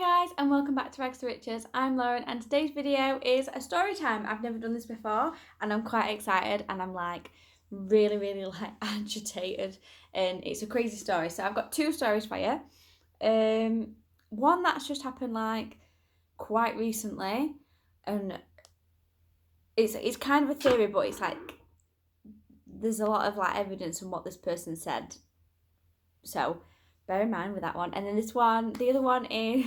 guys and welcome back to Rags to Riches. I'm Lauren and today's video is a story time. I've never done this before and I'm quite excited and I'm like really like agitated and it's a crazy story. So I've got two stories for you. One that's just happened like quite recently and it's kind of a theory, but it's like there's a lot of like evidence on what this person said. So bear in mind with that one. And then the other one is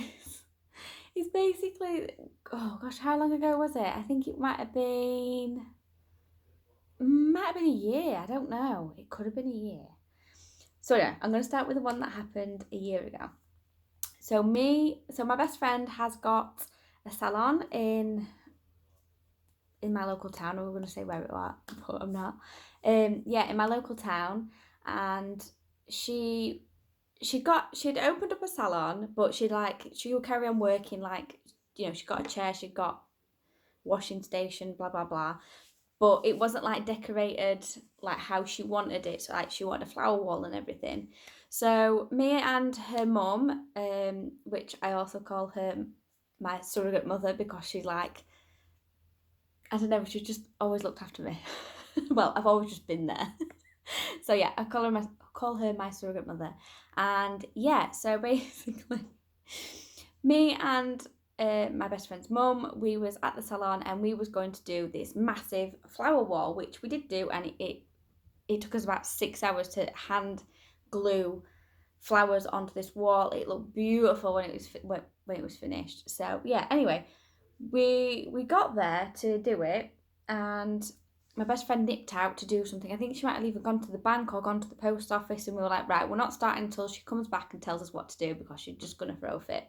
it's basically, oh gosh, how long ago was it? I think it might have been a year. I don't know. It could have been a year. So yeah, I'm going to start with the one that happened a year ago. So my best friend has got a salon in my local town. We were going to say where it was, but I'm not. In my local town, and she'd opened up a salon, but she would carry on working, like, you know, she got a chair, she got washing station, blah blah blah, but it wasn't like decorated like how she wanted it. So like she wanted a flower wall and everything. So me and her mum, which I also call her my surrogate mother because she's like, I don't know, she just always looked after me. Well, I've always just been there. So yeah, I call her my surrogate mother. And yeah, so basically me and my best friend's mum, we was at the salon and we was going to do this massive flower wall, which we did do, and it took us about 6 hours to hand glue flowers onto this wall. It looked beautiful when it was finished. So yeah, anyway, we got there to do it, and my best friend nipped out to do something. I think she might have either gone to the bank or gone to the post office, and we were like, right, we're not starting until she comes back and tells us what to do because she's just going to throw a fit.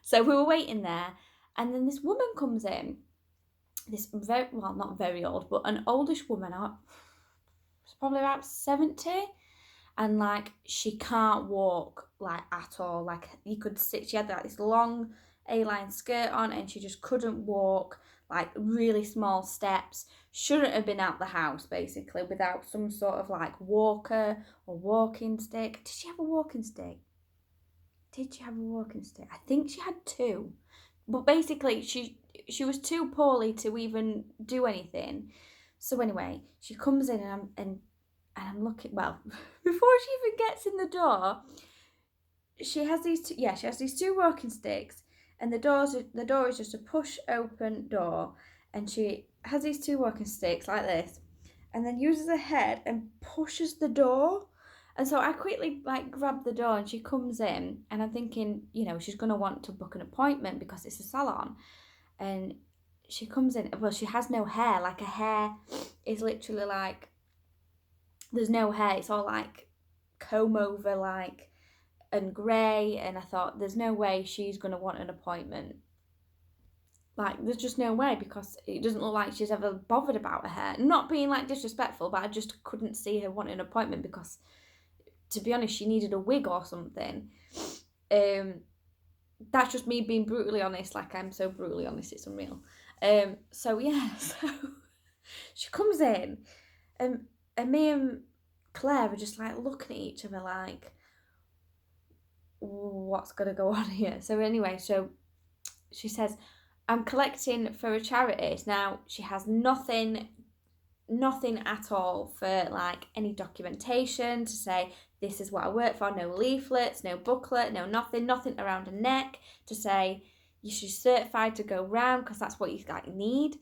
So we were waiting there, and then this woman comes in, this not very old, but an oldish woman, probably about 70, and like she can't walk like at all. Like you could sit, she had like this long A-line skirt on and she just couldn't walk, like really small steps. Shouldn't have been out the house basically without some sort of like walker or walking stick. Did she have a walking stick? I think she had two. But basically she was too poorly to even do anything. So anyway, she comes in and I'm looking, well, before she even gets in the door, she has these two walking sticks, and the door is just a push open door, and she has these two walking sticks like this, and then uses her head and pushes the door. And so I quickly like grab the door and she comes in, and I'm thinking, you know, she's gonna want to book an appointment because it's a salon. And she comes in, well, she has no hair, like her hair is literally like, there's no hair, it's all like comb over like and grey, and I thought there's no way she's going to want an appointment. Like there's just no way, because it doesn't look like she's ever bothered about her hair. Not being like disrespectful, but I just couldn't see her wanting an appointment because, to be honest, she needed a wig or something. That's just me being brutally honest. Like I'm so brutally honest, it's unreal. So yeah, so she comes in, and me and Claire are just like looking at each other like, what's going to go on here? So anyway, so she says, I'm collecting for a charity. Now she has nothing at all for like any documentation to say this is what I work for. No leaflets, no booklet, no nothing around her neck to say she's certified to go round, because that's what you like need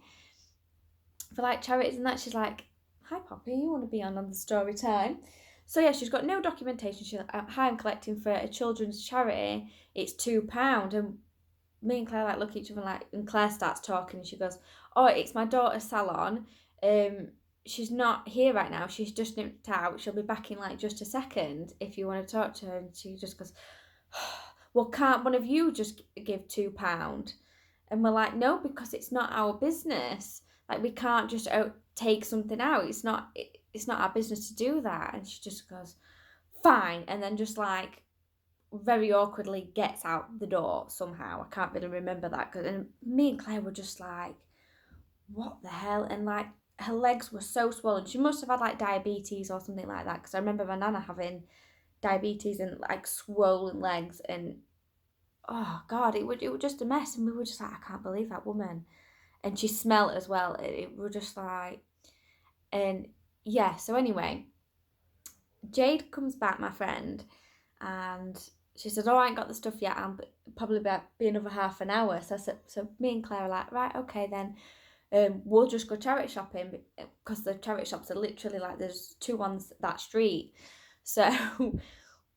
for like charities and that. She's like, hi Poppy, you want to be on the story time? So yeah, she's got no documentation. She's like, hi, I'm collecting for a children's charity. It's £2. And me and Claire like look at each other like, and Claire starts talking and she goes, oh, it's my daughter's salon. She's not here right now. She's just nipped out. She'll be back in like just a second if you want to talk to her. And she just goes, well, can't one of you just give £2? And we're like, no, because it's not our business. Like we can't just take something out. It's not our business to do that. And she just goes, fine. And then just like very awkwardly gets out the door somehow. I can't really remember that. And me and Claire were just like, what the hell? And like her legs were so swollen. She must have had like diabetes or something like that. Because I remember my nana having diabetes and like swollen legs. And oh God, it was just a mess. And we were just like, I can't believe that woman. And she smelled as well. It was just like, and yeah, so anyway, Jade comes back, my friend, and she said, oh, I ain't got the stuff yet. I'll probably be another half an hour. So I said, so me and Claire are like, right, okay then. We'll just go charity shopping because the charity shops are literally like there's 2 on that street. So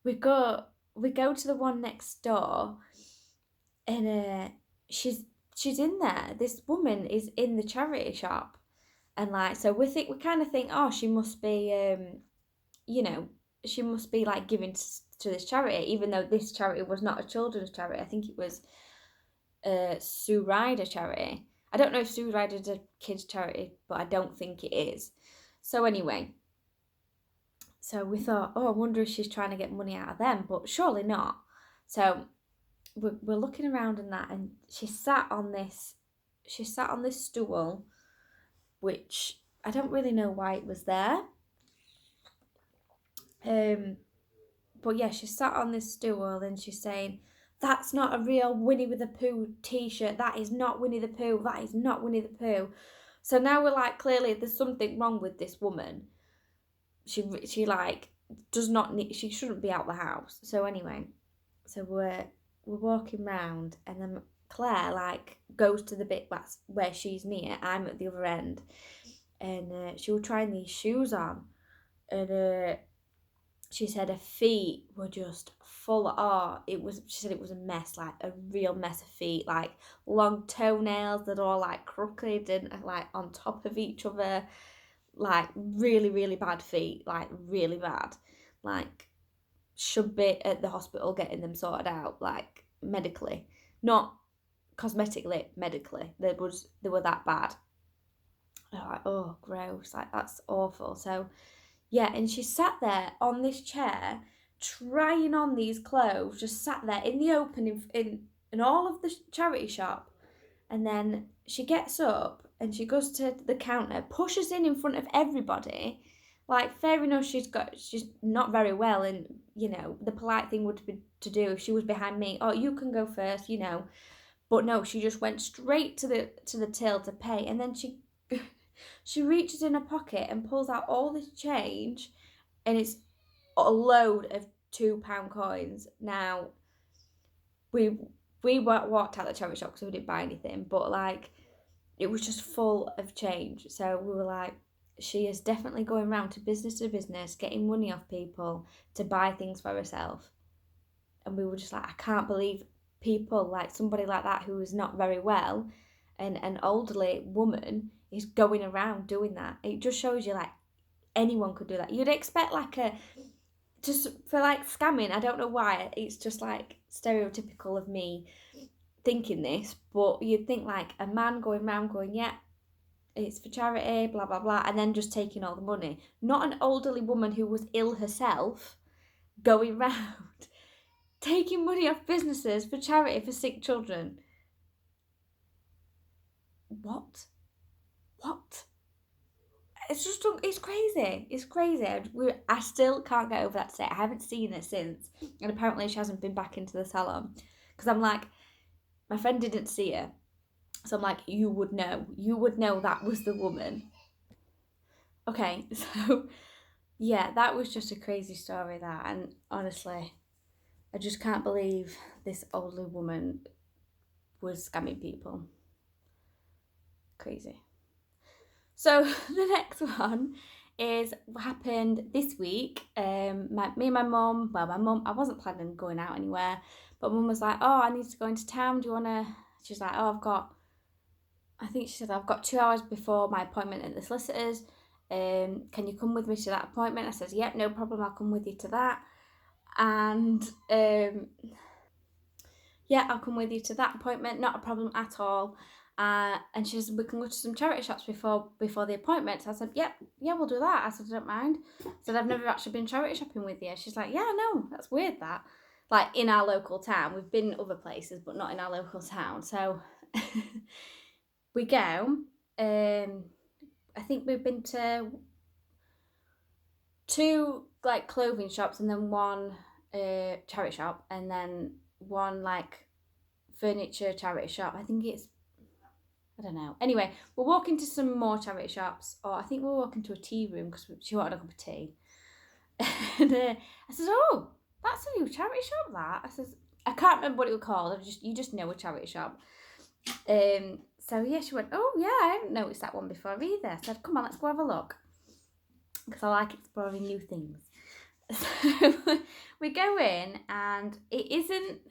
we go to the one next door, and she's in there. This woman is in the charity shop, and like so we kind of think, oh, she must be you know, she must be like giving to this charity, even though this charity was not a children's charity. I think it was Sue Ryder charity. I don't know if Sue Ryder's a kids charity, but I don't think it is. So anyway, so we thought, oh, I wonder if she's trying to get money out of them, but surely not. So we're looking around and that, and she sat on this stool, which I don't really know why it was there. But yeah, she sat on this stool and she's saying, that's not a real Winnie the Pooh t-shirt. That is not Winnie the Pooh. That is not Winnie the Pooh. So now we're like, clearly there's something wrong with this woman. She like does not need, she shouldn't be out the house. So anyway, so we're walking round, and then Claire like goes to the bit where she's near. I'm at the other end, and she was trying these shoes on, and she said her feet were just full of, she said it was a mess, like a real mess of feet, like long toenails that are all like crooked and like on top of each other, like really, really bad feet, like really bad, like should be at the hospital getting them sorted out, like medically, not cosmetically, medically. They were that bad. Like, oh, gross, like that's awful. So yeah, and she sat there on this chair trying on these clothes, just sat there in the open in all of the charity shop. And then she gets up and she goes to the counter, pushes in front of everybody. Like, fair enough, she's not very well, and you know the polite thing would be to do if she was behind me. Oh, you can go first, you know. But no, she just went straight to the till to pay, and then she she reaches in her pocket and pulls out all this change, and it's a load of £2 coins. Now, we walked out the charity shop because we didn't buy anything, but like it was just full of change. So we were like, she is definitely going around to business, getting money off people to buy things for herself. And we were just like, I can't believe people like somebody like that who is not very well, and an elderly woman is going around doing that. It just shows you like anyone could do that. You'd expect like just for like scamming. I don't know why. It's just like stereotypical of me thinking this, but you'd think like a man going around going, yeah, it's for charity, blah blah blah, and then just taking all the money. Not an elderly woman who was ill herself going round taking money off businesses for charity for sick children. What? It's crazy. It's crazy. I still can't get over that today. I haven't seen her since, and apparently she hasn't been back into the salon. Because I'm like, my friend didn't see her, so I'm like, you would know that was the woman. Okay, so yeah, that was just a crazy story, that, and honestly, I just can't believe this older woman was scamming people. Crazy. So the next one is what happened this week. Me and my mum, I wasn't planning on going out anywhere, but mum was like, oh, I need to go into town. Do you want to? She's like, oh, I think she said, I've got 2 hours before my appointment at the solicitor's. Can you come with me to that appointment? I said, yep, no problem. I'll come with you to that. And yeah, I'll come with you to that appointment. Not a problem at all. And she said, we can go to some charity shops before the appointment. So I said, yep, yeah, we'll do that. I said, I don't mind. I said, I've never actually been charity shopping with you. She's like, yeah, no, that's weird that. Like in our local town. We've been other places, but not in our local town. So we go. I think we've been to 2 like clothing shops and then 1 charity shop, and then 1 like furniture charity shop. I think it's, I don't know. Anyway, we're walking to some more charity shops, or I think we're walking to a tea room because she wanted a cup of tea. And I says, oh, that's a new charity shop, that. I says, I can't remember what it was called. You just know a charity shop. So yeah, she went, oh yeah, I haven't noticed that one before either. I said, come on, let's go have a look, because I like exploring new things. So we go in, and it isn't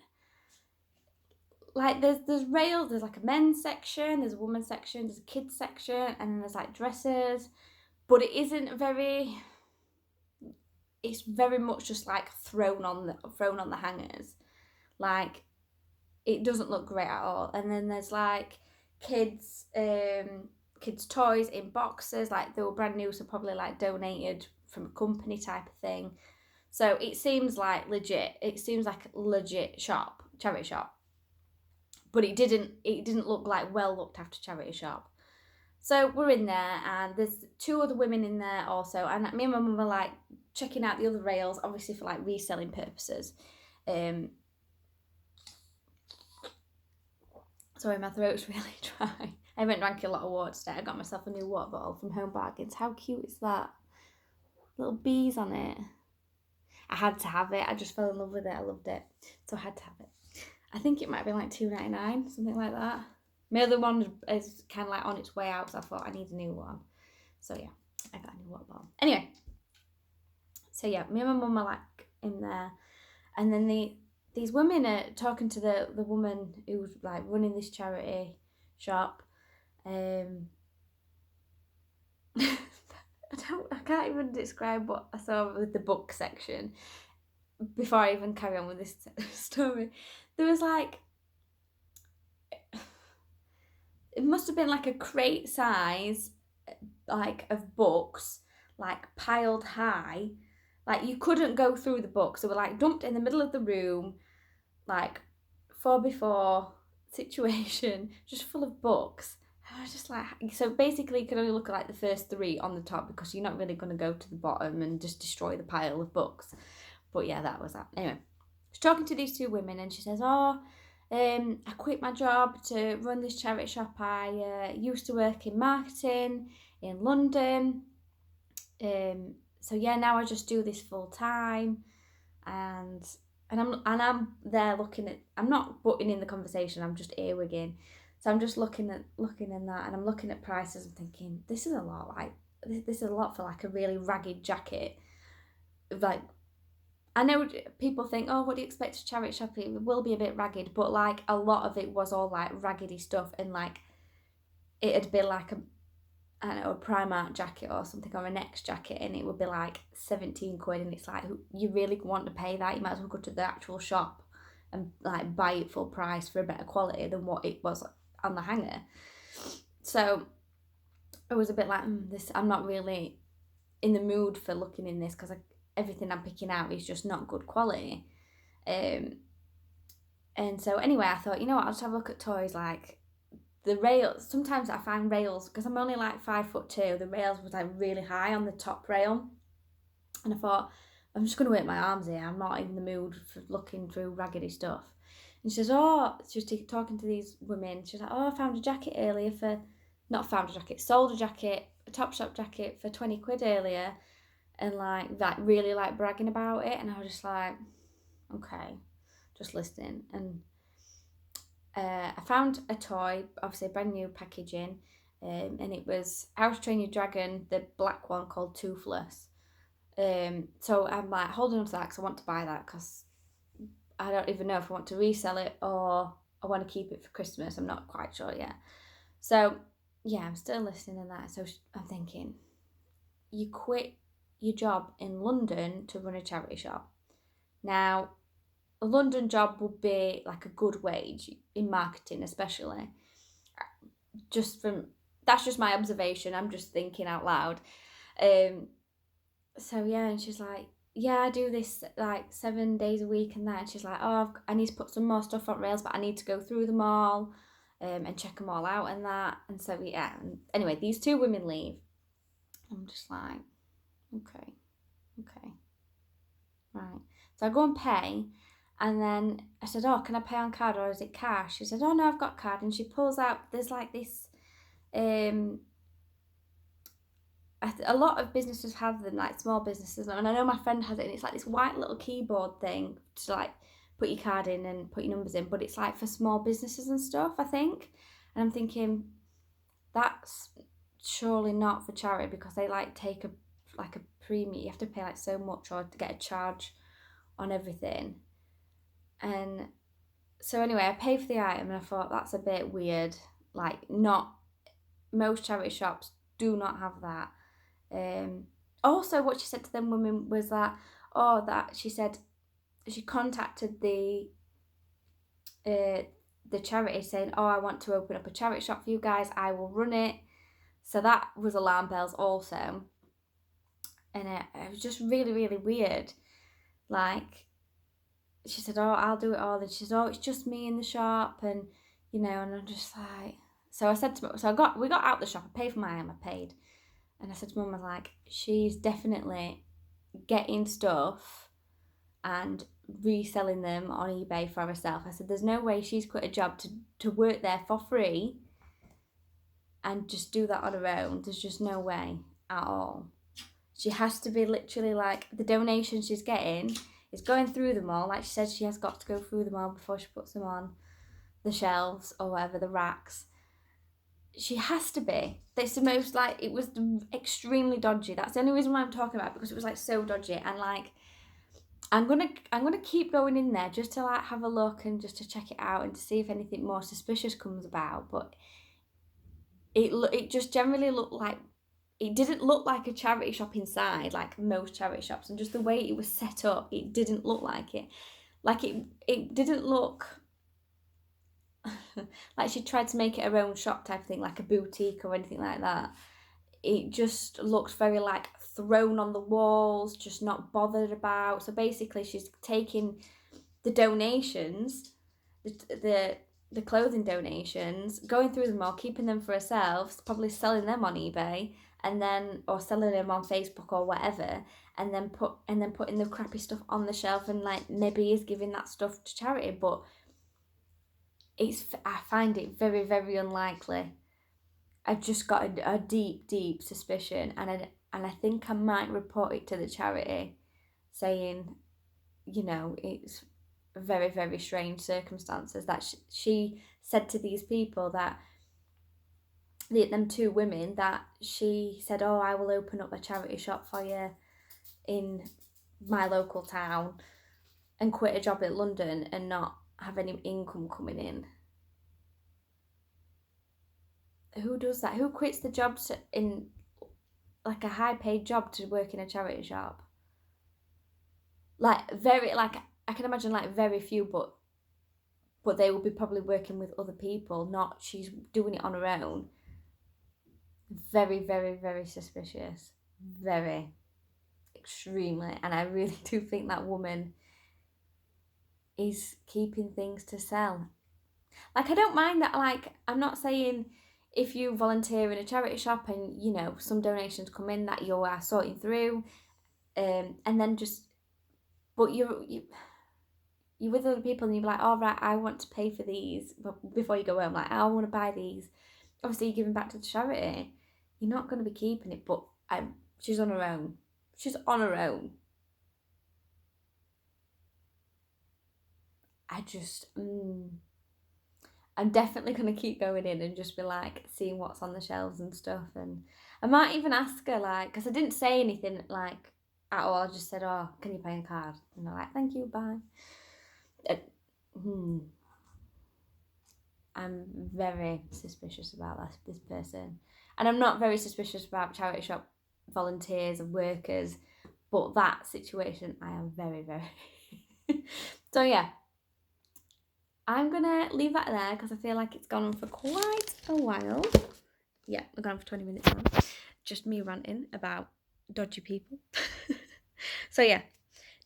like there's rails. There's like a men's section, there's a women's section, there's a kids section, and then there's like dresses, but it isn't very. It's very much just like thrown on the hangers, like it doesn't look great at all. And then there's like kids toys in boxes, like they were brand new, so probably like donated from a company type of thing. So it seems like legit. It seems like a legit shop, charity shop. But it didn't look like well looked after charity shop. So we're in there, and there's two other women in there also, and me and my mum were like checking out the other rails, obviously for like reselling purposes. Sorry, my throat's really dry. I haven't drank a lot of water today. I got myself a new water bottle from Home Bargains. How cute is that? Little bees on it. I had to have it. I just fell in love with it. I loved it. So I had to have it. I think it might be like $2.99, something like that. My other one is kind of like on its way out, so I thought I need a new one. So yeah, I got a new water bottle. Anyway, so yeah, me and my mum are like in there, and then these women are talking to the woman who's like running this charity shop. I can't even describe what I saw with the book section before I even carry on with this story. There was like, it must have been like a crate size, like of books, like piled high. Like you couldn't go through the books. They were like dumped in the middle of the room, like 4x4 situation, just full of books. I was just like, so basically you could only look at like the first 3 on the top, because you're not really going to go to the bottom and just destroy the pile of books. But yeah, that was that. Anyway, she's talking to these 2 women, and she says, oh, I quit my job to run this charity shop. I used to work in marketing in London. So yeah, now I just do this full time, and I'm there looking at. I'm not butting in the conversation. I'm just earwigging. So I'm just looking in that, and I'm looking at prices and thinking, this is a lot. Like this is a lot for like a really ragged jacket. Like, I know people think, oh, what do you expect a charity shop? It will be a bit ragged, but like a lot of it was all like raggedy stuff, and like it'd be like a Primark jacket or something, or a Next jacket, and it would be like 17 quid, and it's like, you really want to pay that? You might as well go to the actual shop and like buy it full price for a better quality than what it was on the hanger. So I was a bit like, I'm not really in the mood for looking in this, because everything I'm picking out is just not good quality. And so anyway, I thought, you know what, I'll just have a look at toys. Like the rails, sometimes I find rails, because I'm only like 5'2", the rails was like really high on the top rail, and I thought, I'm just going to work my arms here. I'm not in the mood for looking through raggedy stuff. And she says, oh, she was talking to these women. She's like, oh, I found a jacket earlier sold a jacket, a Topshop jacket for 20 quid earlier, and like really like bragging about it. And I was just like, okay, just listening. And I found a toy, obviously brand new packaging, and it was How to Train Your Dragon, the black one called Toothless. So I'm like holding on to that because I want to buy that, because I don't even know if I want to resell it or I want to keep it for Christmas. I'm not quite sure yet. So yeah, I'm still listening to that. So I'm thinking, you quit your job in London to run a charity shop. Now, a London job would be like a good wage in marketing, especially. That's just my observation. I'm just thinking out loud. So yeah, and she's like, yeah, I do this like 7 days a week and that. And she's like, oh, I need to put some more stuff on rails, but I need to go through them all and check them all out and that. And so yeah, and anyway, these 2 women leave. I'm just like, okay, right. So I go and pay, And then I said, oh, can I pay on card or is it cash? She said, oh no, I've got card. And she pulls out, there's like this, a lot of businesses have them, like small businesses, and I know my friend has it, and it's like this white little keyboard thing to like put your card in and put your numbers in, but it's like for small businesses and stuff, I think. And I'm thinking, that's surely not for charity, because they like take a premium. You have to pay like so much or to get a charge on everything. And so anyway, I paid for the item and I thought that's a bit weird. Like, not most charity shops do not have that. Also, what she said to them women was that, that she said she contacted the charity saying, oh, I want to open up a charity shop for you guys, I will run it. So that was alarm bells also. And it was just really, really weird. Like, she said, oh, I'll do it all. And she said, oh, it's just me in the shop. And, and I'm just like, so I said to me, we got out the shop, I paid for my item, I paid. And I said to Mum, I was like, she's definitely getting stuff and reselling them on eBay for herself. I said, there's no way she's quit a job to work there for free and just do that on her own. There's just no way at all. She has to be literally like, the donations she's getting is going through them all. Like she said, she has got to go through them all before she puts them on the shelves or whatever, the racks. She has to be. It's the most, like, it was extremely dodgy. That's the only reason why I'm talking about it, because it was like so dodgy. And like, I'm gonna keep going in there just to like have a look and just to check it out and to see if anything more suspicious comes about. But it just generally looked like, it didn't look like a charity shop inside, like most charity shops, and just the way it was set up, it didn't look like it. Like it didn't look like she tried to make it her own shop type of thing, like a boutique or anything like that. It just looked very like thrown on the walls, just not bothered about. So basically she's taking the donations, the clothing donations, going through them all, keeping them for herself, probably selling them on eBay, and then, or selling them on Facebook or whatever, and then putting the crappy stuff on the shelf, and like maybe is giving that stuff to charity. But I find it very, very unlikely. I've just got a deep, deep suspicion, and I think I might report it to the charity, saying, it's very, very strange circumstances that she said to these people, that them two women, that she said, oh, I will open up a charity shop for you in my local town, and quit a job in London and not have any income coming in. Who does that? Who quits the job in like a high paid job to work in a charity shop? Like I can imagine like very few, but they will be probably working with other people, not she's doing it on her own. Very, very, very suspicious. Very. Extremely. And I really do think that woman is keeping things to sell. Like, I don't mind that, like, I'm not saying if you volunteer in a charity shop and, some donations come in that you are sorting through, and then just, but you're with other people and you're like, oh, right, I want to pay for these, but before you go home, like, I want to buy these. Obviously, you're giving back to the charity. You're not going to be keeping it, but she's on her own. She's on her own. I'm definitely going to keep going in and just be like, seeing what's on the shelves and stuff. And I might even ask her, like, because I didn't say anything, like, at all. I just said, oh, can you pay a card? And they're like, thank you, bye. I'm very suspicious about this person. And I'm not very suspicious about charity shop volunteers and workers, but that situation I am very, very. So yeah, I'm gonna leave that there because I feel like it's gone on for quite a while. Yeah, we've gone on for 20 minutes now. Just me ranting about dodgy people. So yeah,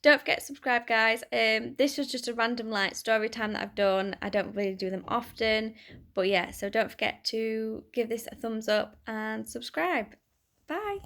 don't forget to subscribe, guys. This was just a random like story time that I've done. I don't really do them often, but yeah, so don't forget to give this a thumbs up and subscribe. Bye.